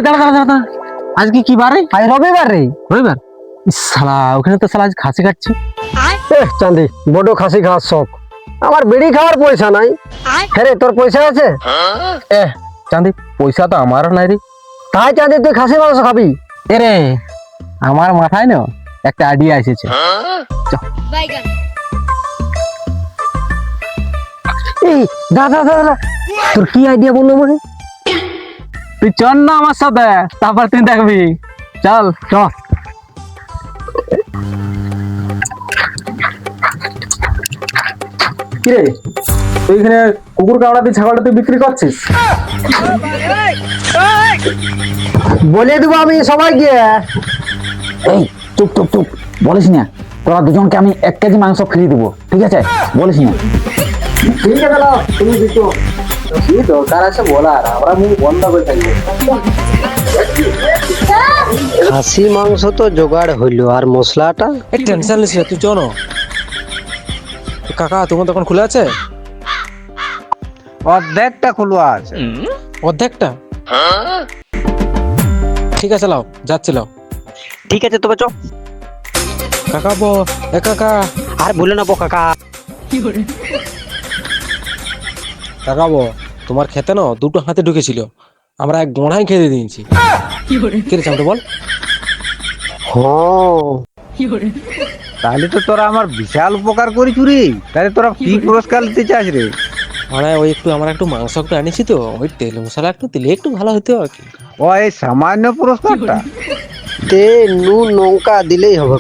দাঁড়া দাঁড়া দাঁড়া, আজকে কি বারে? আজ রবিবার রে। রবিবার? শালা ওখানে তো শালা আজ খাসি কাটছে। চাঁদি বড় খাসি খাওয়ার শখ, আমার বিড়ি খাওয়ার পয়সা নাই। হ্যাঁ রে, তোর পয়সা আছে? চাঁদি পয়সা তো আমারও নাই রে। তাই চাঁদি তুই খাসি মাংস খাবি? রে আমার মাথায় না একটা আইডিয়া এসেছে। এই দাদা দাদা, তোর কি আইডিয়া বললো মানে? তুই চল না আমার সাথে, তারপর তুই দেখবি। চল চল। কিরে তুই এখানে কুকুর কামড়া দিয়ে ছাগলটা তুই বিক্রি করছিস? বলে দেবো আমি সবাইকে। এই চুপ চুপ চুপ, বলিস না। তোরা দুজনকে আমি 1 কেজি মাংস ফ্রি দেবো, ঠিক আছে? বলিস না। ঠিক আছে দাদা, তুমি দিতো। কি দরকার আছে বলার, আমরা মুখ বন্ধ করে থাকবো। খাসি মাংস তো জোগাড় হইলো, আর মশলাটা? টেনশন নিস না, তুই চলো। কাকা তোমার দোকান খোলা আছে? অর্ধেকটা খোলা আছে। অর্ধেকটা? ঠিক আছে, লাও যাচ্ছি, লাও। ঠিক আছে তবে চ। কাকা কাকা, আর বলে না কাকা। কাকা তোমার খেতে না 2টো হাতে ঢুকেছিল, আমরা 1 গোড়াই খেতে দিয়েছি। কি রে চামটা বল। তাহলে তো তোরা আমার বিশাল উপকার করিস রে। তাহলে তোরা কি পুরস্কার নিতে চাস রে? মানে ওই আমরা একটু মাংস একটু আনিছি তো, ওই তেল মশলা একটু দিলে একটু ভালো হতো আর কি। ও এই সামান্য পুরস্কারটা? তে নুন লঙ্কা দিলেই হবে।